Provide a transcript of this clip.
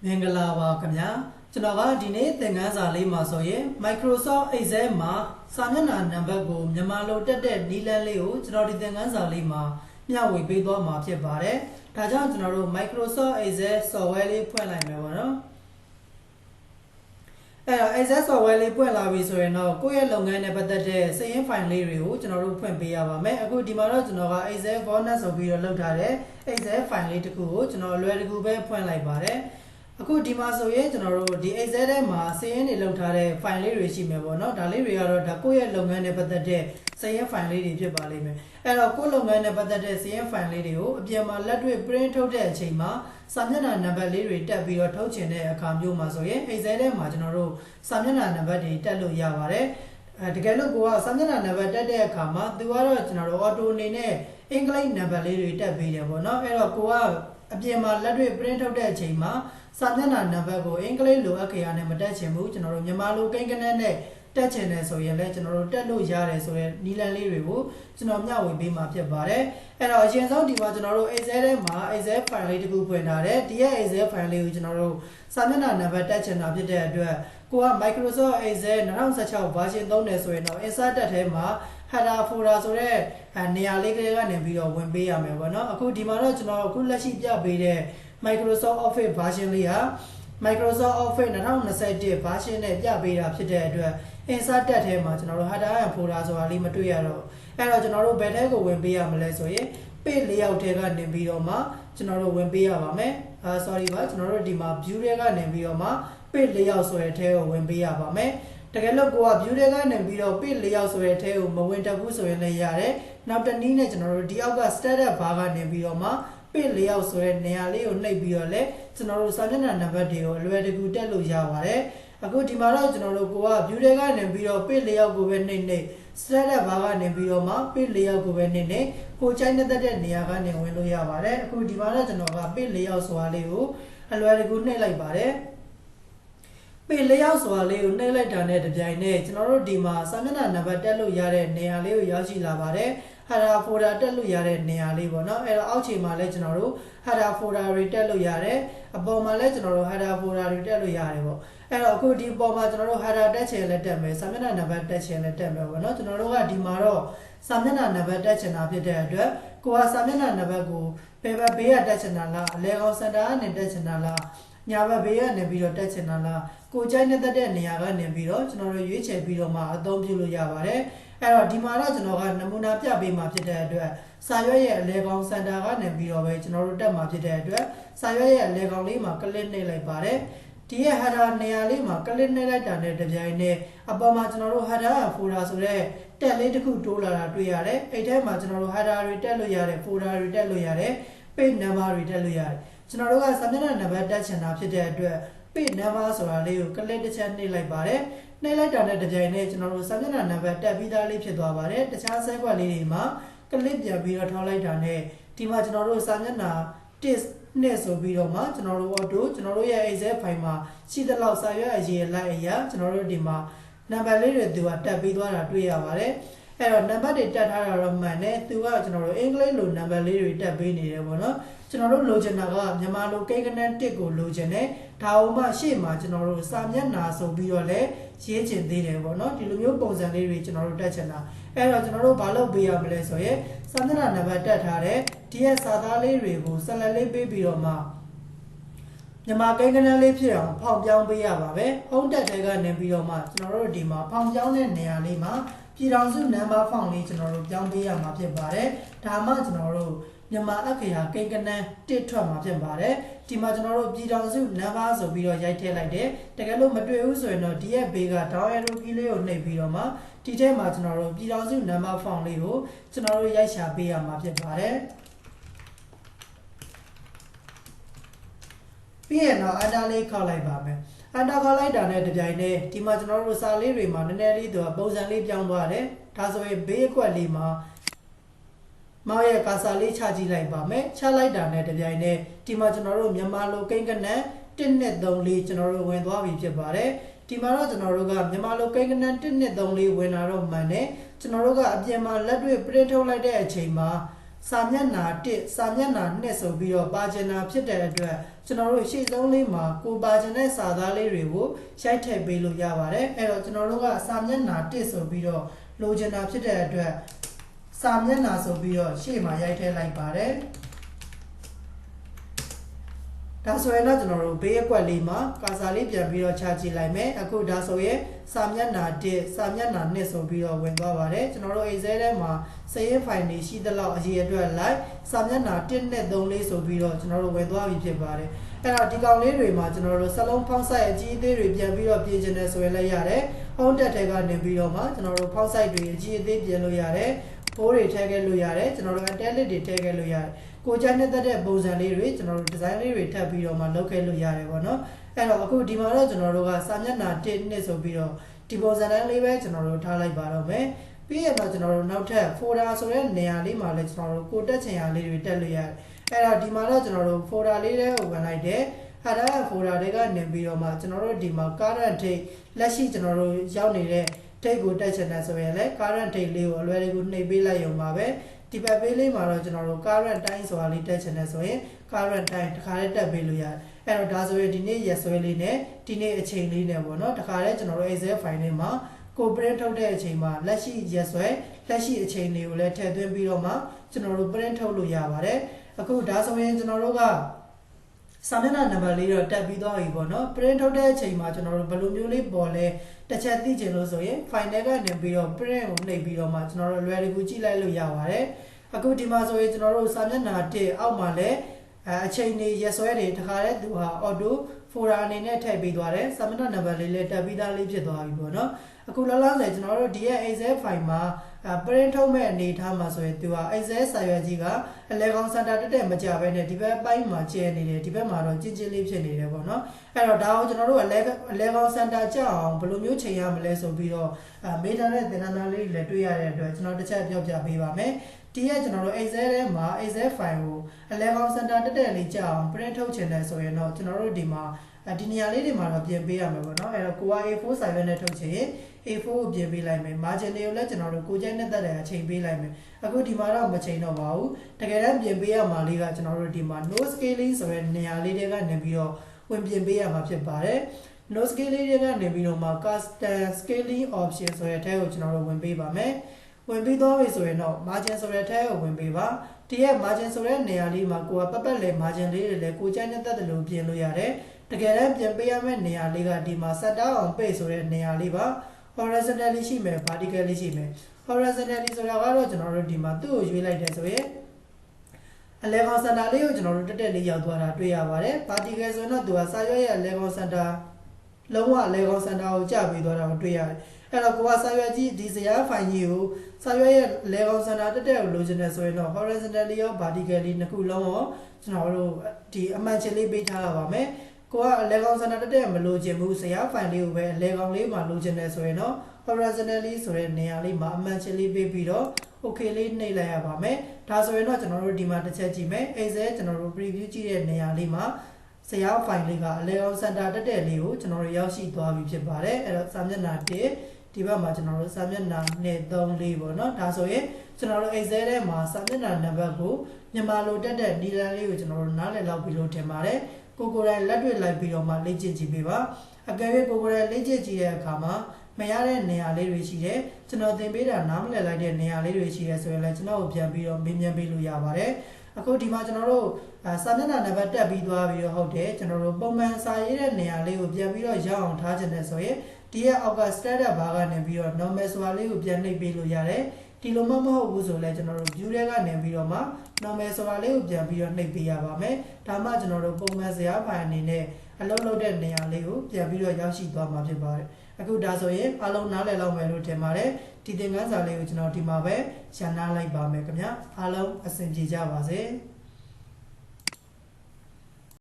မင်္ဂလာပါခင်ဗျာကျွန်တော်ကဒီနေ့သင်ခန်းစာလေးမှာဆိုရင် Microsoft Excel မှာစာမျက်နှာနံပါတ်ကိုမြန်မာလိုတက်တဲ့နည်းလမ်းလေးကိုကျွန်တော်ဒီသင်ခန်းစာလေးမှာမျှဝေပေးသွားမှာဖြစ်ပါတယ်။ဒါကြောင့်ကျွန်တော်တို့ Microsoft Excel software လေးဖွင့်လိုက်မယ်ပေါ့နော်။အဲ့တော့ Excel software လေးဖွင့်လာပြီဆိုရင်တော့ကိုယ့်ရဲ့လုပ်ငန်းနဲ့ပတ်သက်တဲ့စာရင်း file လေးတွေကိုကျွန်တော်တို့ဖွင့်ပေးရပါမယ်။အခုဒီမှာတော့ကျွန်တော်က Excel bonus ဆိုပြီးတော့လုပ်ထားတဲ့ Excel file လေးတစ်ခုကိုကျွန်တော်အလွယ်တကူပဲဖွင့်လိုက်ပါတယ်။အခုဒီမှာဆိုရင်ကျွန်တော်တို့ဒီ Excel ထဲမှာစာရင်းတွေလောက်ထားတဲ့ file လေးတွေရှိမယ်ပေါ့နော်ဒါလေးတွေကတော့ဒါကိုယ့်ရဲ့လုပ်ငန်းနဲ့ပတ်သက်တဲ့စာရင်း file လေးတွေဖြစ်ပါလိမ့်မယ်အဲ့တော့ကိုယ့်လုပ်ငန်းနဲ့ပတ်သက်တဲ့စာရင်း file လေးတွေကိုအပြင်မှာလက်တွေ့ print ထုတ်တဲ့အချိန်မှာစာမျက်နှာနံပါတ်လေးတွေတက်ပြီးတော့ထုတ်ချင်တဲ့အခါမျိုးမှာဆိုရင် Excel ထဲမှာကျွန်တော်တို့စာမျက်နှာနံပါတ်တွေတက်လို့ရပါတယ်တကယ်လို့ကိုကစာမျက်နှာနံပါတ်တက်တဲ့အခါမှာသူကတော့ကျွန်တော်တို့ auto အနေနဲ့အင်္ဂလိပ်နံပါတ်လေးတွေတက်ပေးတယ်ပေါ့နော်အဲ့တော့ကိုကအပြင်မှာလက်တွေ့ print ထုတ်တဲ့အချိန်မှာစာမျက်နှာနံပါတ်ကိုအင်္ဂလိပ်လိုအပ်ခရာနဲ့မတက်ချင်ဘူးကျွန်တော်တို့မြန်မာလိုကိန်းကနန်းနဲ့တက်ချင်တယ်ဆိုရင်လည်းကျွန်တော်တို့တက်လို့ရတယ်ဆိုတဲ့နီလန်လေးတွေကိုကျွန်တော်မျှဝေပေးမှာဖြစ်ပါတယ်အဲ့တော့အရင်ဆုံးဒီမှာကျွန်တော်တို့ Excel ထဲမှာ Excel file လေးတစ်ခုဖွင့်ထားတယ်ဒီရဲ့ Excel file လေးကိုကျွန်တော်တို့စာမျက်နှာနံပါတ်တက်ချင်တာဖြစ်တဲ့အတွက်ကိုက Microsoft Excel 2016 version 3တယ်ဆိုရင်တော့ insert တက်ထဲမှာheader folder ဆိုတဲ့နေရာလေးကလေးကနေပြီးတော့ဝင်ပေးရမယ်ပေါ့နော်အခုဒီမှာတော့ကျွန်တော်အခုလက်ရှိပြပေးတဲ့ Microsoft Office version လေးဟာ Microsoft Office 2021 version နဲ့ပြပေးတာဖြစ်တဲ့အတွက် insert တက်ထဲမှာကျွန်တော်တို့ header and folder ဆိုတာလေးမတွေ့ရတော့အဲ့တော့ကျွန်တော်တို့ဘယ်ထဲကိုဝင်ပေးရမလဲဆိုရင် page layout ထဲကနေပြီးတော့မှကျွန်တော်တို့ဝင်ပေးရပါမယ်sorry ပါကျွန်တော်တို့ဒီမှာ view ထဲကနေပြီးတော့မှ page layout ဆိုတဲ့ထဲကိုဝင်ပေးရပါမယ်တကယ်လို့ကိုက view တွေကနေပြီးတော့ page layout ဆိုတဲ့အထဲကိုမဝင်တက်ဘူးဆိုရင်လည်းရတယ်နောက်တစ်နည်းနဲ့ကျွန်တော်တို့ဒီအောက်က status bar ကနေပြီးတော့မှ page layout ဆိုတဲ့နေရာလေးကိုနှိပ်ပြီးတော့လည်းကျွန်တော်တို့စာမျက်နှာနံပါတ်တွေကိုအလွယ်တကူတက်လို့ရပါတယ်အခုဒီမှာတော့ကျွန်တော်တို့ကိုက view တွေကနေပြီးတော့ page layout ကိုပဲနှိပ် status bar ကနေပြီးတော့မှ page layout ကိုပဲနှိပ်ကိုချိုင်းတဲ့နေရာကနေဝင်လို့ရပါတယ်အခုဒီမှာတော့ကျွန်တော်က page layout ဆိုတာလေးကိုအလွယ်တကူနှိပ်လိုက်ပါတယ်page layout ဆိုတာလေးကိုနှိပ်လိုက်တာနဲ့တပြိုင်နက်ကျွန်တော်တို့ဒီမှာစာမျက်နှာနံပါတ်တက်လို့ရတဲ့နေရာလေးကိုရောက်ရှိလာပါတယ် header folder တက်လို့ရတဲ့နေရာလေးပေါ့နော်အဲ့တော့အောက်ခြေမှာလည်းကျွန်တော်တို့ header folder တွေတက်လို့ရတယ်အပေါ်မှာလည်းကျွန်တော်တို့ header folder တွေတက်လို့ရတယ်ပေါ့အဲ့တော့အခုဒီပေါ်မှာကျွန်တော်တို့ header တက်ချင်လည်းတက်မယ်စာမျက်နှာနံပါတ်တက်ချင်လည်းတက်မယ်ပေါ့နော်ကျွန်တော်တို့ကဒီမှာတော့စာမျက်နှာနံပါတ်တက်ချင်တာဖြစ်တဲ့အတွက်ကိုကစာမျက်နှာနံပါတ်ကိုဘယ်ဘက်ဘေးကတက်ချင်တာလားအလဲကောင်စင်တာကနေတက်ချင်တာလားညာဘက်ဘေးကနေပြီးတော့တက်ချင်တာလားကိုကြိုက်တဲ့နေရာကနေပြီးတော့ကျွန်တော်တို့ရွေးချယ်ပြီးတော့မှအသုံးပြုလို့ရပါတယ်အဲ့တော့ဒီမှာတော့ကျွန်တော်ကနမူနာပြပေးမှာဖြစ်တဲ့အတွက်စာရွက်ရဲ့အလဲကောင်စင်တာကနေပြီးတော့ပဲကျွန်တော်တို့တက်မှာဖြစ်တဲ့အတွက်စာရွက်ရဲ့အလဲကောင်လေးမှာကလစ်နှိပ်လိုက်ပါတယ်ဒီရဲ့ header နေရာလေးမှာကလစ်နှိပ်လိုက်တာနဲ့တပြိုင်နက်အပေါ်မှာကျွန်တော်တို့ header folder ဆိုတဲ့တက်လေးတစ်ခုတိုးလာတာတွေ့ရတယ်အဲ့ထဲမှာကျွန်တော်တို့ header တွေတက်လို့ရတယ် folder တွေတက်လို့ရတယ် page number တွေတက်လို့ရတယ်ကျွန်တော်တို့ကစာမျက်နှာနံပါတ်တက်ချင်တာဖြစ်တဲ့အတွက် page number ဆိုတာလေးကိုကလစ်တစ်ချက်နှိပ်လိုက်ပါတယ်နှိပ်လိုက်တာနဲ့တပြိုင်နက်ကျွန်တော်တို့စာမျက်နှာနံပါတ်တက်ပြီးသားလေးဖြစ်သွားပါတယ်တခြားဆက်ကွက်လေးတွေမှာကလစ်ပြန်ပြီးတော့ထောက်လိုက်တာနဲ့ဒီမှာကျွန်တော်တို့စာမျက်နှာ test နဲ့ဆိုပြီးတော့မှကျွန်တော်တို့ auto ကျွန်တော်တို့ရဲ့ Excel file မှာရှိသလောက်စာရွက်အရေးလိုက်အရာကျွန်တော်တို့ဒီမှာနံပါတ်လေးတွေသူကတက်ပြီးသွားတာတွေ့ရပါတယ်အဲ့တော့နံပါတ်တွေတက်ထားတာတော့မှန်တယ်သူကကျွန်တော်တို့အင်္ဂလိပ်လိုနံပါတ်လေးတွေတက်ပေးနေတယ်ပေါ့နော်ကျွန်တော်တို့လိုချင်တာကမြန်မာလိုကိန်းကနန်း1ကိုလိုချင်တယ်ဒါအောင်မှရှေ့မှာကျွန်တော်တို့စာမျက်နှာဆိုပြီးတော့လည်းရေးချင်သေးတယ်ပေါ့နော်ဒီလိုမျိုးပုံစံလေးတွေကျွန်တော်တို့တက်ချင်တာအဲ့တော့ကျွန်တော်တို့ဘာလုပ်ပေးရမလဲဆိုရင်စာမျက်နှာနံပါတ်တက်ထားတဲ့ဒီရဲ့စာသားလေးတွေကိုဆက်လက်လေးပေးပြီးတော့မှမြန်မာကိန်းကနန်းလေးဖြစ်အောင်ဖောင်ပြောင်းပေးရပါပဲဟုံးတက်တဲ့ကနေပြီးတော့မှကျွန်တော်တို့ဒီမှာဖောင်ပြောင်းတဲ့နေရာလေးမှာပြည်ထောင်စုနံပါတ်ဖောင်လေးကျွန်တော်တို့ပြောင်းပေးရမှာဖြစ်ပါတယ်ဒါမှကျွန်တော်တို့မြန်မာအခရာကိန်းကနန်းတစ်ထွက်မှာဖြစ်ပါတယ်ဒီမှာကျွန်တော်တို့ပြည်ထောင်စုနံပါတ်ဆိုပြီးတော့ရိုက်ထည့်လိုက်တယ်တကယ်လို့မတွေ့ဘူးဆိုရင်တော့ဒီရဲ့ဘေးက down arrow key လေးကိုနှိပ်ပြီးတော့မှဒီထဲမှာကျွန်တော်တို့ပြည်ထောင်စုနံပါတ်ဖောင်လေးကိုကျွန်တော်တို့ရိုက်ရှာပေးရမှာဖြစ်ပါတယ်ပြီးရင်တော့ enter လေးခောက်လိုက်ပါမယ် enter ခောက်လိုက်တာနဲ့တပြိုင်တည်းဒီမှာကျွန်တော်တို့စာလေးတွေမှာနည်းနည်းလေးသူကပုံစံလေးပြောင်းသွားတယ်ဒါဆိုရင်ဘေးအကွက်လေးမှာမောင်ရဲ့ကာစာလေးချကြည့်လိုက်ပါမယ်ချလိုက်တာနဲ့တပြိုင်တည်းဒီမှာကျွန်တော်တို့မြန်မာလိုကိန်းကနန်း1နဲ့3လေးကျွန်တော်တို့ဝင်သွားပြီဖြစ်ပါတယ်ဒီမှာတော့ကျွန်တော်တို့ကမြန်မာလိုကိန်းကနန်း1နဲ့3လေးဝင်လာတော့မှန်တယ်ကျွန်တော်တို့ကအပြင်မှာလက်တွေ့ print ထုတ်လိုက်တဲ့အချိန်မှာ စာမျက်နှာ1စာမျက်နှာ2ဆိုပြီးတော့ပါချင်တာဖြစ်တဲ့အတွက်ကျွန်တော်တို့ရှေ့ဆုံးလေးမှာကိုပါချင်တဲ့စာသားလေးတွေကိုရိုက်ထည့်ပေးလို့ရပါတယ်အဲ့တော့ကျွန်တော်တို့ကစာမျက်နှာ1ဆိုပြီးတော့လိုချင်တာဖြစ်တဲ့အတွက်စာမျက်နှာဆိုပြီးတော့ရှေ့မှာရိုက်ထည့်လိုက်ပါတယ်ဒါဆိုရင်တော့ကျွန်တော်တို့ဘေးအကွက်လေးမှာကာစာလေးပြန်ပြီးတော့ချကြည့်လိုက်မယ်အခုဒါဆိုရင်စာမျက်နှာ1စာမျက်နှာ2ဆိုပြီးတော့ဝင်သွားပါတယ်ကျွန်တော်တို့ Excel ထဲမှာစာရင်း file တွေရှိသလောက်အရေးအတွက်လိုက်စာမျက်နှာ1နဲ့3လေးဆိုပြီးတော့ကျွန်တော်တို့ဝင်သွားပြီဖြစ်ပါတယ်အဲ့တော့ဒီကောင်လေးတွေမှာကျွန်တော်တို့စလုံးဖောက်ဆိုင်အကြီးအသေးတွေပြန်ပြီးတော့ပြင်ချင်တယ်ဆိုရင်လည်းရတယ် home tab ထဲကနေပြီးတော့မှကျွန်တော်တို့ဖောက်ဆိုင်တွေအကြီးအသေးပြင်လို့ရတယ်ဖိုးတွေထည့်ခဲ့လို့ရတယ်ကျွန်တော်တို့ italic တွေထည့်ခဲ့လို့ရတယ်ကိုကြိုက်တဲ့ပုံစံလေးတွေကျွန်တော်တို့ design လေးတွေထပ်ပြီးတော့မှလုပ်ခဲ့လို့ရတယ်ပေါ့နော်အဲ့တော့အခုဒီမှာတော့ကျွန်တော်တို့ကစာမျက်နှာ1နှစ်ဆိုပြီးတော့ဒီပုံစံတိုင်းလေးပဲကျွန်တော်တို့ထားလိုက်ပါတော့မယ်ပြီးရတော့ကျွန်တော်တို့နောက်ထပ် folder ဆိုတဲ့နေရာလေးမှာလည်းကျွန်တော်တို့ကိုတက်ချင်ရာလေးတွေတက်လို့ရတယ်အဲ့တော့ဒီမှာတော့ကျွန်တော်တို့ folder လေးတွေကိုဝင်လိုက်တယ်အဲ့ဒါ folder တွေကနေပြီးတော့မှကျွန်တော်တို့ဒီမှာ current date လက်ရှိကျွန်တော်တို့ရောက်နေတဲ့ date ကိုတက်ချင်တယ်ဆိုရင်လည်း current date လေးကိုအလွယ်တကူနှိပ်ပေးလိုက်ရုံပါပဲဒီဘက်ပေးလေးမှာတော့ကျွန်တော်တို့ current time ဆိုတာလေးတက်ချင်တယ်ဆိုရင် current time တစ်ခါလေးတက်ပေးလို့ရတယ်အဲ့တော့ဒါဆိုရင်ဒီနေ့ရက်စွဲလေးနဲ့ဒီနေ့အချိန်လေးနဲ့ပေါ့နော်တစ်ခါလေးကျွန်တော်တို့ Excel file လေးမှာကို print ထုတ်တဲ့အချိန်မှာလက်ရှိရက်စွဲလက်ရှိအချိန်လေးကိုလည်းထည့်သွင်းပြီးတော့မှကျွန်တော်တို့ print ထုတ်လို့ရပါတယ်အခုဒါဆိုရင်ကျွန်တော်တို့ကစာမျက်နှာနံပါတ်လေးတော့တက်ပြီးသွားပြီပေါ့နော် print ထုတ်တဲ့အချိန်မှာကျွန်တော်တို့ဘယ်လိုမျိုးလေးပေါ်လဲတစ်ချက်သိချင်လို့ဆိုရင် file ထဲကနေပြီးတော့ print ကိုနှိပ်ပြီးတော့မှကျွန်တော်တို့လွယ်တကူကြည့်လိုက်လို့ရပါတယ်အခုဒီမှာဆိုရင်ကျွန်တော်တို့စာမျက်နှာ1အောက်မှာလည်းအချိန်တွေရက်စွဲတွေတခါတည်းသူဟာ auto folder အနေနဲ့ထည့်ပေးသွားတယ်စာမျက်နှာနံပါတ်လေးလည်းတက်ပြီးသားလေးဖြစ်သွားပြီပေါ့နော်အခုလောလောဆယ်ကျွန်တော်တို့ဒီရဲ့ Excel file မှာprint ထုတ်မဲ့အနေထားမှာဆိုရင်သူက Excel စာရွက်ကြီးကအလဲကောင်စင်တာတက်တက်မကြဘဲနဲ့ဒီဘက်ပိုင်းမှာကျဲနေတယ်ဒီဘက်မှာတော့ကျဉ်လေးဖြစ်နေတယ်ပေါ့နော်အဲ့တော့ဒါကိုကျွန်တော်တို့အလဲကောင်စင်တာကြအောင်ဘယ်လိုမျိုးချိန်ရမလဲဆိုပြီးတော့မေးထားတဲ့သင်တန်းသားလေးတွေလည်းတွေ့ရတဲ့အတွက်ကျွန်တော်တစ်ချက်ပြောပြပေးပါမယ်ဒီရဲ့ကျွန်တော်တို့ Excel ထဲမှာ Excel file ကိုအလဲကောင်စင်တာတက်တက်လေးကြအောင် print ထုတ်ချင်တယ်ဆိုရင်တော့ကျွန်တော်တို့ဒီမှာဒီနေရာလေးတွေမှာတော့ပြင်ပေးရမယ်ပေါ့နော်အဲ့တော့ကိုက A4 စာရွက်နဲ့ထုတ်ချင် A4 ကိုပြင်ပေးလိုက်မယ် margin တွေကိုလည်းကျွန်တော်တို့ကိုကြိုက်နဲ့တက်တဲ့အချိန်ပေးလိုက်မယ်အခုဒီမှာတော့မချိန်တော့ပါဘူးတကယ်တမ်းပြင်ပေးရမှာလေးကကျွန်တော်တို့ဒီမှာ no scaling ဆိုတဲ့နေရာလေးတွေကနေပြီးတော့ဝင်ပြင်ပေးရမှာဖြစ်ပါတယ် no scaling တွေကနေပြီးတော့မှ custom scaling option ဆိုတဲ့အထက်ကိုကျွန်တော်တို့ဝင်ပေးပါမယ်ဝင်ပြီးတော့ပြီဆိုရင်တော့ margin ဆိုတဲ့အထက်ကိုဝင်ပေးပါဒီရဲ့ margin ဆိုတဲ့နေရာလေးမှာကိုကပတ်လေ margin လေးတွေလည်းကိုကြိုက်နဲ့တက်တယ်လို့ပြင်လို့ရတယ်တကယ်တမ်းပြင်ပေးရမယ့်နေရာလေးကဒီမှာ set down on page ဆိုတဲ့နေရာလေးပါ horizontally ရှိမယ် vertically ရှိမယ် horizontally ဆိုတာကတော့ကျွန်တော်တို့ဒီမှာသူ့ကိုရွေးလိုက်တယ်ဆိုရင်အလဲကောင်စင်တာလေးကိုကျွန်တော်တို့တက်တက်လေးရောက်သွားတာတွေ့ရပါတယ် vertical ဆိုတော့သူကစာရွက်ရဲ့အလဲကောင်စင်တာလုံးဝအလဲကောင်စင်တာကိုကျပေးသွားတာကိုတွေ့ရတယ်အဲ့တော့ကိုကစာရွက်ကြီးဒီဇာတ်ဖိုင်ကြီးကိုစာရွက်ရဲ့လေကောင်စင်တာတက်တက်ကိုလိုချင်တယ်ဆိုရင်တော့ horizontally ရော vertically နှစ်ခုလုံးရောကျွန်တော်တို့ဒီအမှန်ချင်းလေးပေးထားရပါမယ်ကိုကအလဲကောင်စင်တာတက်တက်မလိုချင်ဘူးဇာတ်ဖိုင်လေးကိုပဲအလဲကောင်လေးမှာလိုချင်တယ်ဆိုရင်တော့ horizontally ဆိုတဲ့နေရာလေးမှာအမှန်ချင်းလေးပေးပြီးတော့ okay လေးနှိပ်လိုက်ရပါမယ်ဒါဆိုရင်တော့ကျွန်တော်တို့ဒီမှာတစ်ချက်ကြည့်မယ် Excel ကျွန်တော်တို့ preview ကြည့်တဲ့နေရာလေးမှာဇာတ်ဖိုင်လေးကအလဲကောင်စင်တာတက်တက်လေးကိုကျွန်တော်တို့ရောက်ရှိသွားပြီဖြစ်ပါတယ်အဲ့တော့စာမျက်နှာ1ဒီဘက်မှာကျွန်တော်တို့စာမျက်နှာ2 3 4ပေါ့နော်ဒါဆိုရင်ကျွန်တော်တို့ Excel ထဲမှာစာမျက်နှာနံပါတ်ကိုမြန်မာလိုတက်တဲ့ဒီလန်လေးကိုကျွန်တော်တို့နားလည်လောက်ပြီးလို့ထင်ပါတယ်ကိုကိုယ်တိုင်လက်တွေ့လိုက်ပြီးတော့မှလေ့ကျင့်ကြည့်ပေးပါအကယ်၍ကိုကိုယ်တိုင်လေ့ကျင့်ကြည့်တဲ့အခါမှာမရတဲ့နေရာလေးတွေရှိတယ်ကျွန်တော်သင်ပေးတာနားမလည်လိုက်တဲ့နေရာလေးတွေရှိတယ်ဆိုရင်လည်းကျွန်တော်ကိုပြန်ပြီးတော့မေးမြန်းပေးလို့ရပါတယ်အခုဒီမှာကျွန်တော်တို့စာမျက်နှာနံပါတ်တက်ပြီးသွားပြီးတော့ဟုတ်တယ်ကျွန်တော်တို့ပုံမှန်စာရေးတဲ့နေရာလေးကိုပြန်ပြီးတော့ရအောင်ထားခြင်းနဲ့ဆိုရင်ဒီရဲ့အောက်က standard bar ကနေပြီးတော့ normal ဆိုတာလေးကိုပြန်နှိပ်ပေးလို့ရတယ်ဒီလိုမှမဟုတ်ဘူးဆိုလဲကျွန်တော်တို့ view ထဲကနေပြီးတော့မှ normal ဆိုတာလေးကိုပြန်ပြီးတော့နှိပ်ပေးရပါမယ်ဒါမှကျွန်တော်တို့ပုံမှန်ဇာတ်ဖိုင်အနေနဲ့အလုပ်လုပ်တဲ့နေရာလေးကိုပြန်ပြီးတော့ရောက်ရှိသွားမှာဖြစ်ပါတယ်အခုဒါဆိုရင်အားလုံးနားလည်လောက်မယ်လို့ထင်ပါတယ်ဒီသင်ခန်းစာလေးကိုကျွန်တော်ဒီမှာပဲရှင်းနာလိုက်ပါမယ်ခင်ဗျာအားလုံးအဆင်ပြေကြပါစေ